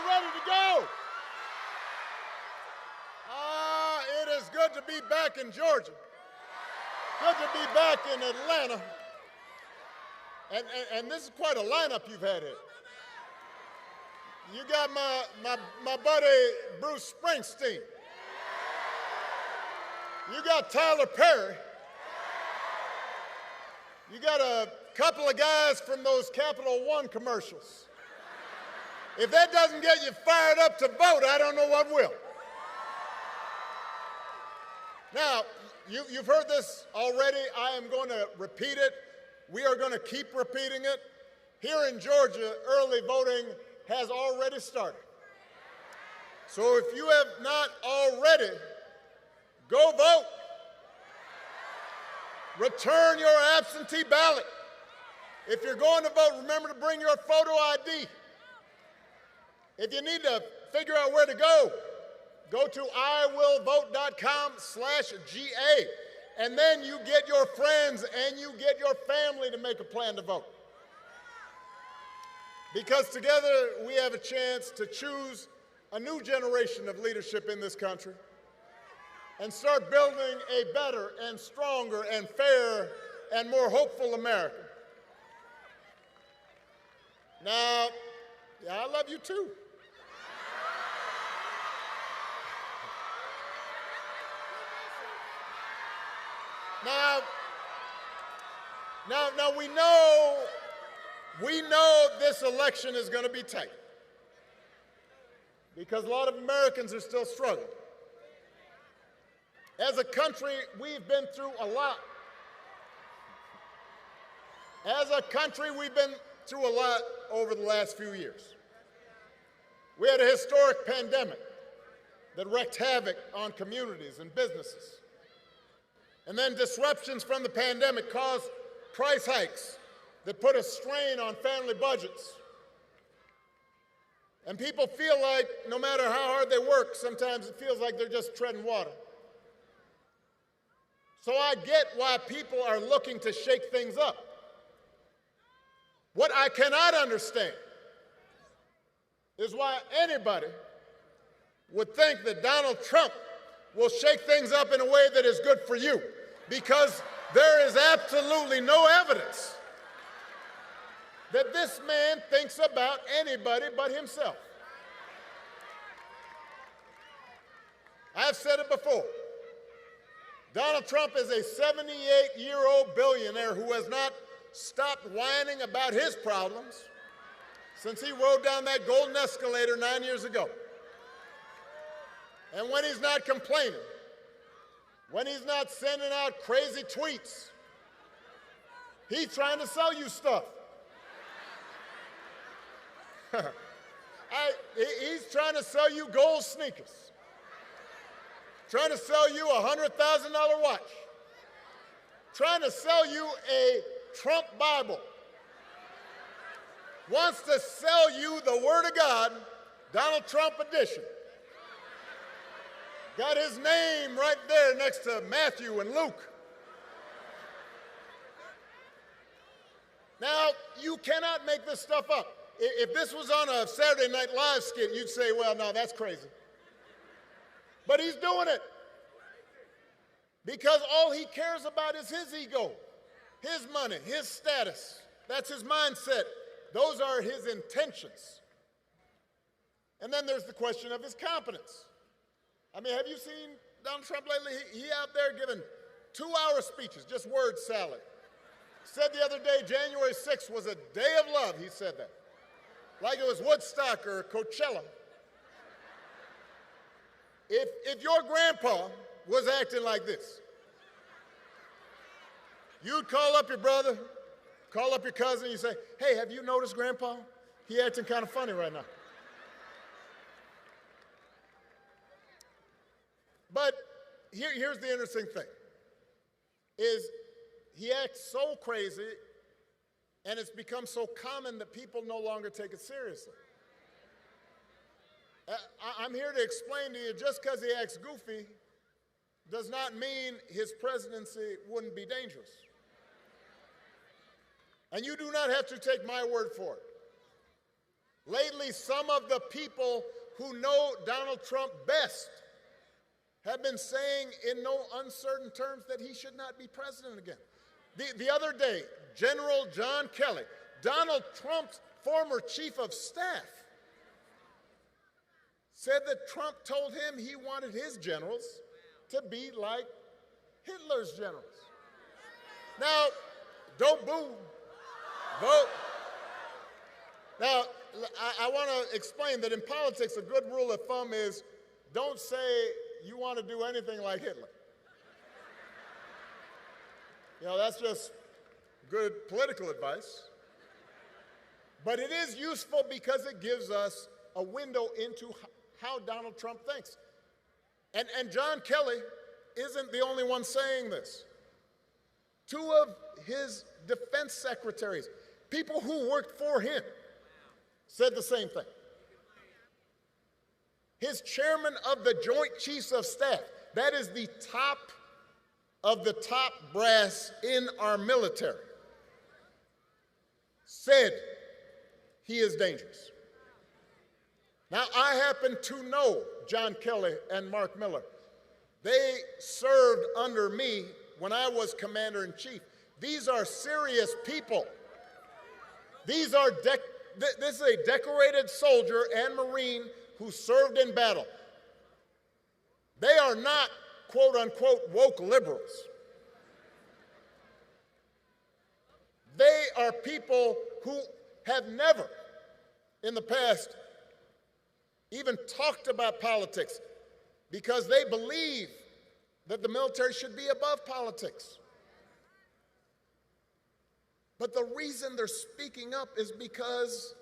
you ready to go? It is good to be back in Georgia. Good to be back in Atlanta. And this is quite a lineup you've had here. You got my buddy Bruce Springsteen. You got Tyler Perry. You got a couple of guys from those Capital One commercials. If that doesn't get you fired up to vote, I don't know what will. Now, you've heard this already. I am going to repeat it. We are going to keep repeating it. Here in Georgia, early voting has already started. So if you have not already, go vote. Return your absentee ballot. If you're going to vote, remember to bring your photo ID. If you need to figure out where to go to iwillvote.com/GA, and then you get your friends and you get your family to make a plan to vote. Because together we have a chance to choose a new generation of leadership in this country and start building a better and stronger and fairer and more hopeful America. Now, I love you too. Now we know this election is going to be tight because a lot of Americans are still struggling. As a country, we've been through a lot. As a country, we've been through a lot over the last few years. We had a historic pandemic that wreaked havoc on communities and businesses. And then disruptions from the pandemic caused price hikes that put a strain on family budgets. And people feel like no matter how hard they work, sometimes it feels like they're just treading water. So I get why people are looking to shake things up. What I cannot understand is why anybody would think that Donald Trump will shake things up in a way that is good for you, because there is absolutely no evidence that this man thinks about anybody but himself. I've said it before. Donald Trump is a 78-year-old billionaire who has not stopped whining about his problems since he rode down that golden escalator 9 years ago. And when he's not complaining, when he's not sending out crazy tweets, he's trying to sell you stuff. He's trying to sell you gold sneakers, trying to sell you a $100,000 watch, trying to sell you a Trump Bible, wants to sell you the Word of God, Donald Trump edition. Got his name right there next to Matthew and Luke. Now, you cannot make this stuff up. If this was on a Saturday Night Live skit, you'd say, well, no, that's crazy. But he's doing it because all he cares about is his ego, his money, his status. That's his mindset. Those are his intentions. And then there's the question of his competence. I mean, have you seen Donald Trump lately? He out there giving 2-hour speeches, just word salad. Said the other day, January 6th was a day of love, he said that. Like it was Woodstock or Coachella. If your grandpa was acting like this, you'd call up your brother, call up your cousin, you say, hey, have you noticed Grandpa? He acting kind of funny right now. But here's the interesting thing, is he acts so crazy and it's become so common that people no longer take it seriously. I'm here to explain to you, just because he acts goofy does not mean his presidency wouldn't be dangerous. And you do not have to take my word for it. Lately, some of the people who know Donald Trump best have been saying in no uncertain terms that he should not be president again. The other day, General John Kelly, Donald Trump's former chief of staff, said that Trump told him he wanted his generals to be like Hitler's generals. Now, don't boo, vote. Now, I want to explain that in politics, a good rule of thumb is don't say you want to do anything like Hitler. You know, that's just good political advice. But it is useful because it gives us a window into how Donald Trump thinks. And John Kelly isn't the only one saying this. Two of his defense secretaries, people who worked for him, said the same thing. His chairman of the Joint Chiefs of Staff, that is the top of the top brass in our military, said he is dangerous. Now, I happen to know John Kelly and Mark Miller. They served under me when I was commander-in-chief. These are serious people. This is a decorated soldier and Marine who served in battle. They are not, quote-unquote, woke liberals. They are people who have never, in the past, even talked about politics because they believe that the military should be above politics. But the reason they're speaking up is because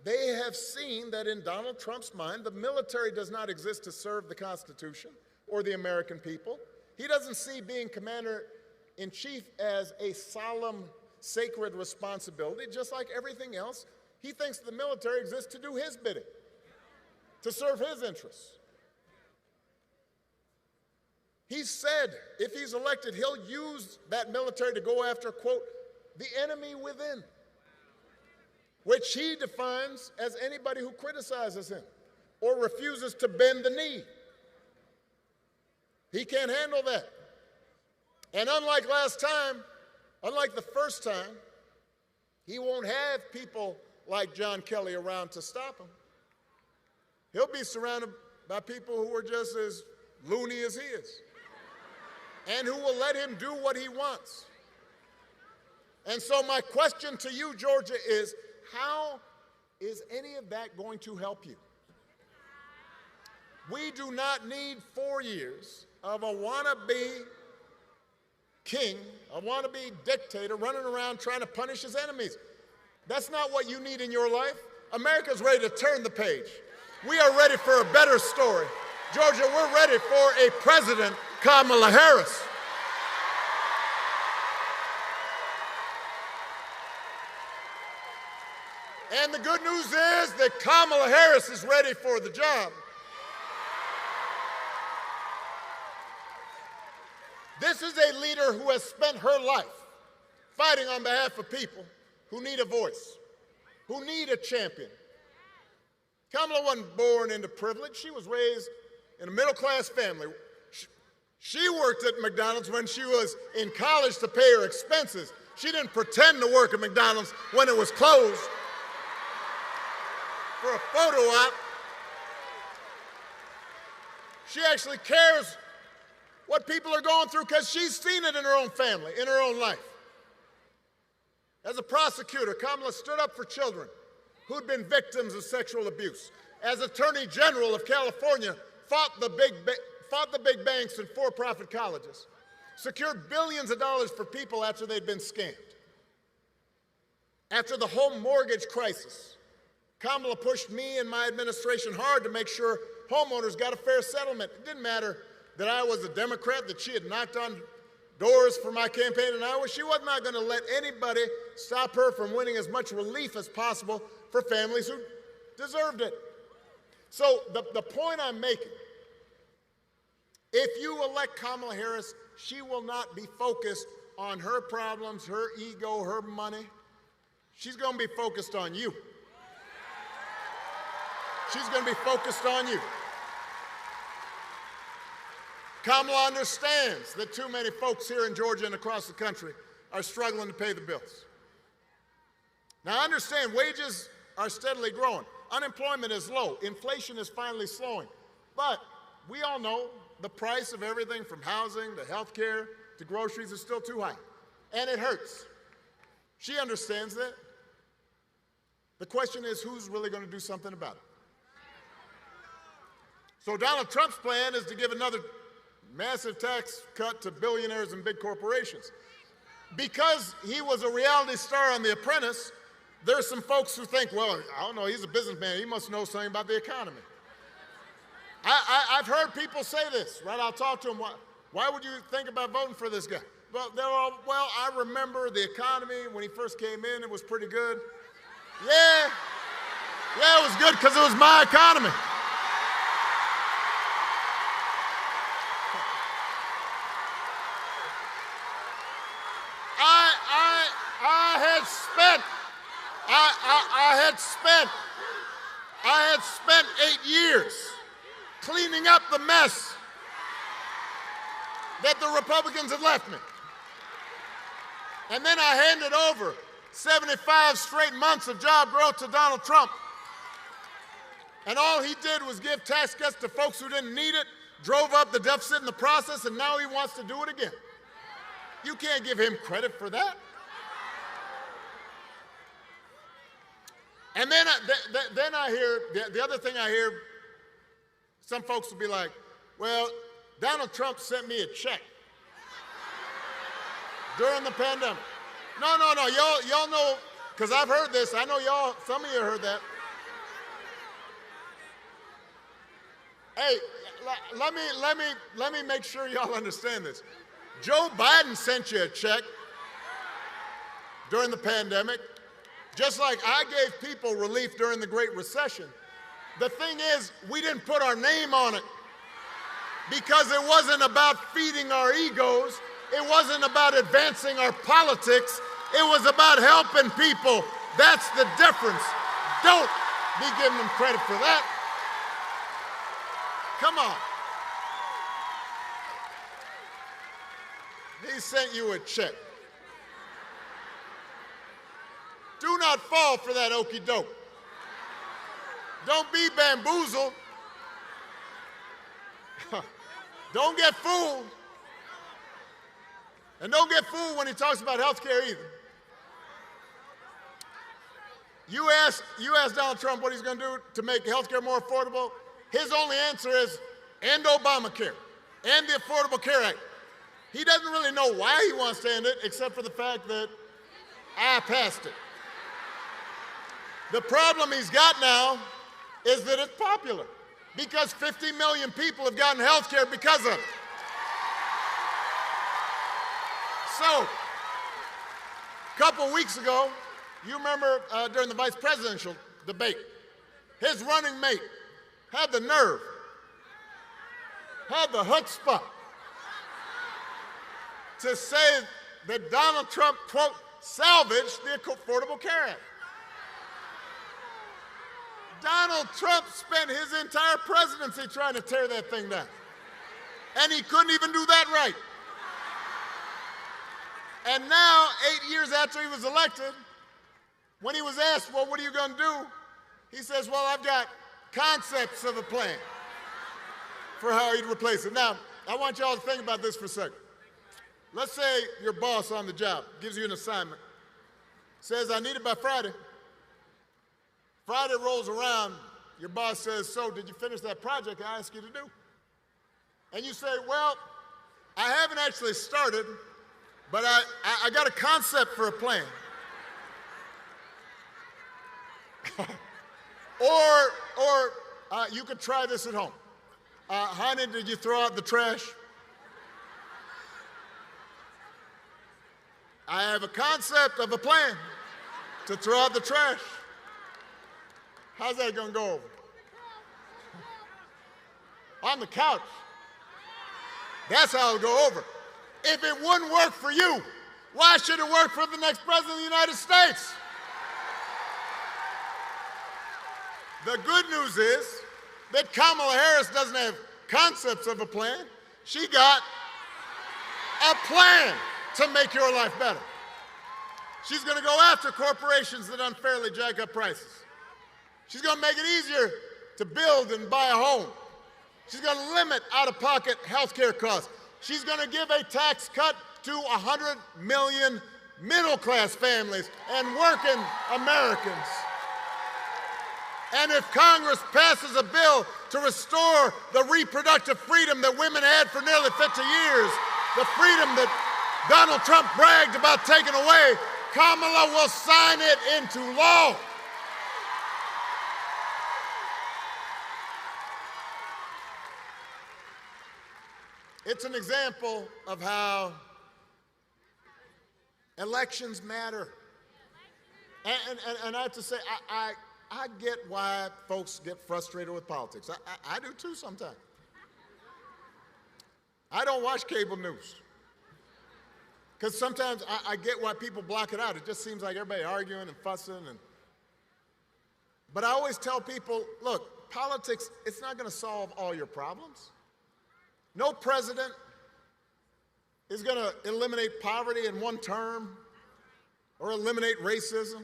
they have seen that in Donald Trump's mind, the military does not exist to serve the Constitution or the American people. He doesn't see being commander-in-chief as a solemn, sacred responsibility, just like everything else. He thinks the military exists to do his bidding, to serve his interests. He said if he's elected, he'll use that military to go after, quote, the enemy within, which he defines as anybody who criticizes him or refuses to bend the knee. He can't handle that. And unlike last time, unlike the first time, he won't have people like John Kelly around to stop him. He'll be surrounded by people who are just as loony as he is and who will let him do what he wants. And so my question to you, Georgia, is how is any of that going to help you? We do not need 4 years of a wannabe king, a wannabe dictator running around trying to punish his enemies. That's not what you need in your life. America's ready to turn the page. We are ready for a better story. Georgia, we're ready for a president, Kamala Harris. And the good news is that Kamala Harris is ready for the job. This is a leader who has spent her life fighting on behalf of people who need a voice, who need a champion. Kamala wasn't born into privilege. She was raised in a middle-class family. She worked at McDonald's when she was in college to pay her expenses. She didn't pretend to work at McDonald's when it was closed for a photo op. She actually cares what people are going through because she's seen it in her own family, in her own life. As a prosecutor, Kamala stood up for children who'd been victims of sexual abuse. As Attorney General of California, fought the big banks and for-profit colleges, secured billions of dollars for people after they'd been scammed. After the home mortgage crisis, Kamala pushed me and my administration hard to make sure homeowners got a fair settlement. It didn't matter that I was a Democrat, that she had knocked on doors for my campaign in Iowa. She was not going to let anybody stop her from winning as much relief as possible for families who deserved it. So the point I'm making, if you elect Kamala Harris, she will not be focused on her problems, her ego, her money. She's going to be focused on you. She's going to be focused on you. Kamala understands that too many folks here in Georgia and across the country are struggling to pay the bills. Now, understand, wages are steadily growing. Unemployment is low. Inflation is finally slowing. But we all know the price of everything from housing to health care to groceries is still too high. And it hurts. She understands that. The question is, who's really going to do something about it? So Donald Trump's plan is to give another massive tax cut to billionaires and big corporations. Because he was a reality star on The Apprentice, there's some folks who think, well, I don't know, he's a businessman, he must know something about the economy. I've heard people say this, right? I'll talk to them, why would you think about voting for this guy? Well, I remember the economy when he first came in, it was pretty good. Yeah, it was good because it was my economy. I had spent 8 years cleaning up the mess that the Republicans had left me. And then I handed over 75 straight months of job growth to Donald Trump. And all he did was give tax cuts to folks who didn't need it, drove up the deficit in the process, and now he wants to do it again. You can't give him credit for that. And then I hear, the other thing I hear, some folks will be like, well, Donald Trump sent me a check during the pandemic. No, y'all know, because I've heard this, I know y'all, some of you heard that. Hey, let me make sure y'all understand this. Joe Biden sent you a check during the pandemic, just like I gave people relief during the Great Recession. The thing is, we didn't put our name on it because it wasn't about feeding our egos. It wasn't about advancing our politics. It was about helping people. That's the difference. Don't be giving them credit for that. Come on. He sent you a check. Do not fall for that okie doke. Don't be bamboozled. Don't get fooled. And don't get fooled when he talks about health care either. You ask Donald Trump what he's going to do to make health care more affordable. His only answer is end Obamacare, end the Affordable Care Act. He doesn't really know why he wants to end it, except for the fact that I passed it. The problem he's got now is that it's popular, because 50 million people have gotten health care because of it. So, a couple weeks ago, you remember during the vice presidential debate, his running mate had the nerve, had the chutzpah to say that Donald Trump, quote, salvaged the Affordable Care Act. Donald Trump spent his entire presidency trying to tear that thing down. And he couldn't even do that right. And now, 8 years after he was elected, when he was asked, well, what are you going to do? He says, well, I've got concepts of a plan for how he'd replace it. Now, I want y'all to think about this for a second. Let's say your boss on the job gives you an assignment, says, I need it by Friday. Friday rolls around, your boss says, so did you finish that project I asked you to do? And you say, well, I haven't actually started, but I got a concept for a plan. Or you could try this at home. Honey, did you throw out the trash? I have a concept of a plan to throw out the trash. How's that going to go over? On the couch. That's how it'll go over. If it wouldn't work for you, why should it work for the next president of the United States? The good news is that Kamala Harris doesn't have concepts of a plan. She got a plan to make your life better. She's going to go after corporations that unfairly jack up prices. She's going to make it easier to build and buy a home. She's going to limit out-of-pocket health care costs. She's going to give a tax cut to 100 million middle-class families and working Americans. And if Congress passes a bill to restore the reproductive freedom that women had for nearly 50 years, the freedom that Donald Trump bragged about taking away, Kamala will sign it into law. It's an example of how elections matter. And I have to say, I get why folks get frustrated with politics. I do too sometimes. I don't watch cable news. Because sometimes I get why people block it out. It just seems like everybody arguing and fussing. But I always tell people, look, politics, it's not going to solve all your problems. No president is going to eliminate poverty in one term or eliminate racism,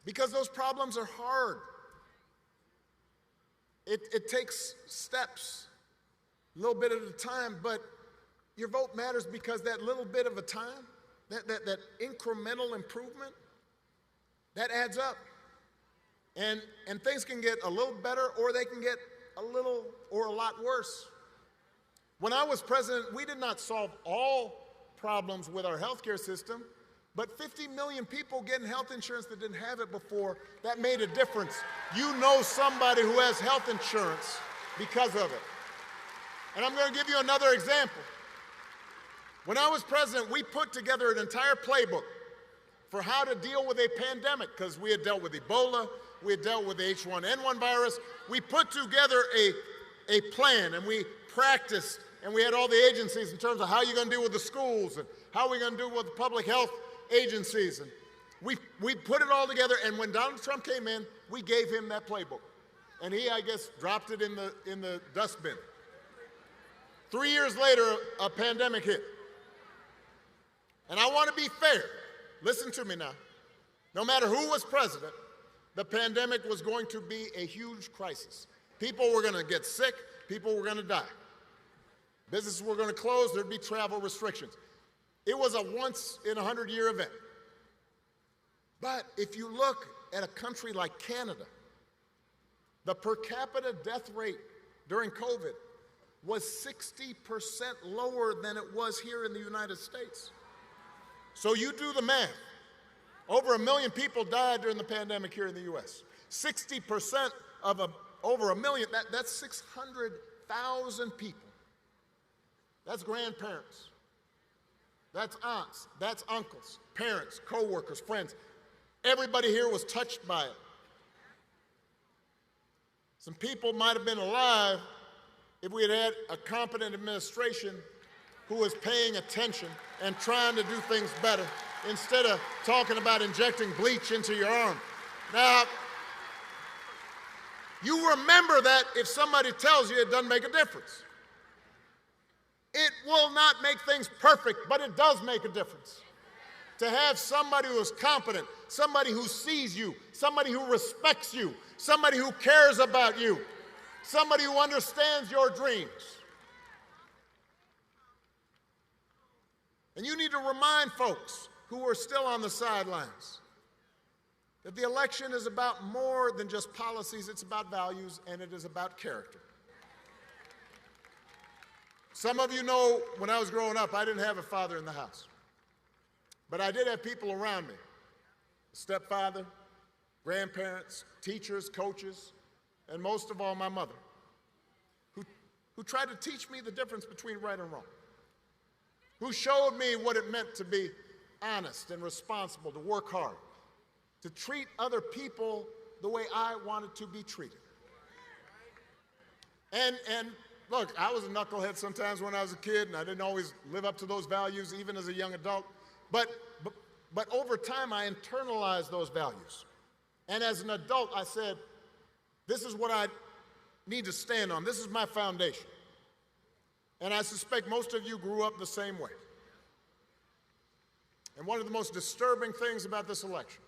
because those problems are hard. It takes steps, a little bit at a time, but your vote matters because that little bit of a time, that incremental improvement, that adds up. And things can get a little better, or they can get a little or a lot worse. When I was president, we did not solve all problems with our healthcare system, but 50 million people getting health insurance that didn't have it before, that made a difference. You know somebody who has health insurance because of it. And I'm going to give you another example. When I was president, we put together an entire playbook for how to deal with a pandemic, because we had dealt with Ebola, we had dealt with the H1N1 virus. We put together a plan, and we practiced, and we had all the agencies in terms of how you're going to deal with the schools and how we're going to deal with the public health agencies. And we put it all together, and when Donald Trump came in, we gave him that playbook. And he, I guess, dropped it in the dustbin. 3 years later, a pandemic hit. And I want to be fair. Listen to me now. No matter who was president, the pandemic was going to be a huge crisis. People were going to get sick. People were going to die. Businesses were going to close. There'd be travel restrictions. It was a once-in-a-100-year event. But if you look at a country like Canada, the per capita death rate during COVID was 60% lower than it was here in the United States. So you do the math. Over 1 million people died during the pandemic here in the U.S. 60% of over 1 million, that's 600,000 people. That's grandparents. That's aunts. That's uncles, parents, co-workers, friends. Everybody here was touched by it. Some people might have been alive if we had had a competent administration who was paying attention and trying to do things better instead of talking about injecting bleach into your arm. Now, you remember that if somebody tells you it doesn't make a difference. It will not make things perfect, but it does make a difference. To have somebody who is competent, somebody who sees you, somebody who respects you, somebody who cares about you, somebody who understands your dreams. And you need to remind folks who are still on the sidelines that the election is about more than just policies. It's about values, and it is about character. Some of you know when I was growing up, I didn't have a father in the house. But I did have people around me, a stepfather, grandparents, teachers, coaches, and most of all, my mother, who tried to teach me the difference between right and wrong, who showed me what it meant to be honest and responsible, to work hard, to treat other people the way I wanted to be treated. And look, I was a knucklehead sometimes when I was a kid, and I didn't always live up to those values, even as a young adult. But over time, I internalized those values. And as an adult, I said, this is what I need to stand on. This is my foundation. And I suspect most of you grew up the same way. And one of the most disturbing things about this election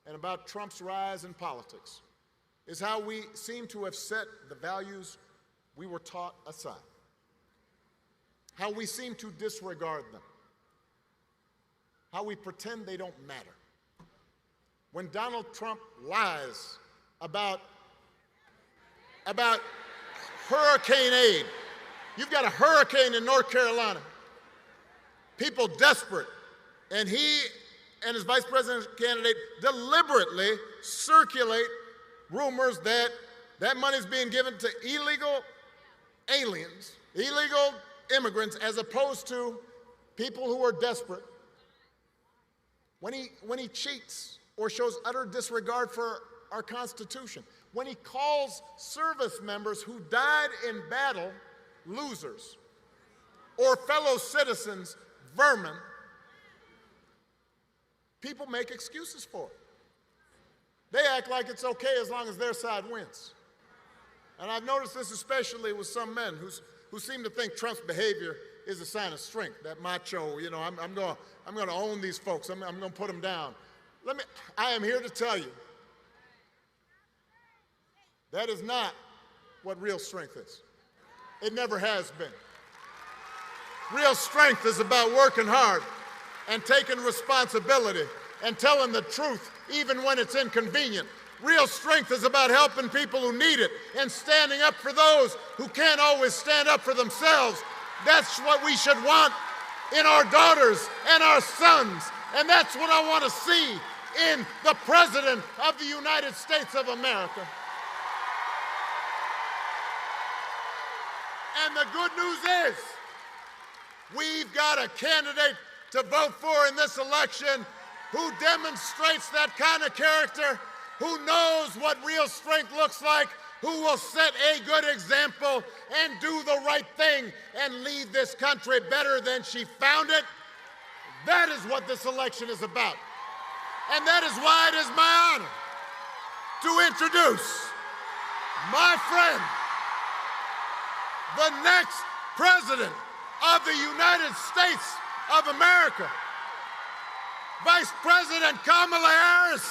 and about Trump's rise in politics is how we seem to have set the values we were taught aside, how we seem to disregard them, how we pretend they don't matter. When Donald Trump lies about hurricane aid, you've got a hurricane in North Carolina, people desperate, and he and his vice president candidate deliberately circulate rumors that that money is being given to illegal aliens, illegal immigrants, as opposed to people who are desperate. When he cheats or shows utter disregard for our Constitution, when he calls service members who died in battle losers, or fellow citizens vermin, people make excuses for it. They act like it's okay as long as their side wins. And I've noticed this especially with some men who seem to think Trump's behavior is a sign of strength, that macho, you know, I'm going to own these folks, I'm going to put them down. I am here to tell you, that is not what real strength is. It never has been. Real strength is about working hard and taking responsibility and telling the truth even when it's inconvenient. Real strength is about helping people who need it and standing up for those who can't always stand up for themselves. That's what we should want in our daughters and our sons. And that's what I want to see in the President of the United States of America. And the good news is, we've got a candidate to vote for in this election who demonstrates that kind of character, who knows what real strength looks like, who will set a good example and do the right thing and leave this country better than she found it. That is what this election is about. And that is why it is my honor to introduce my friend, the next President of the United States of America, Vice President Kamala Harris.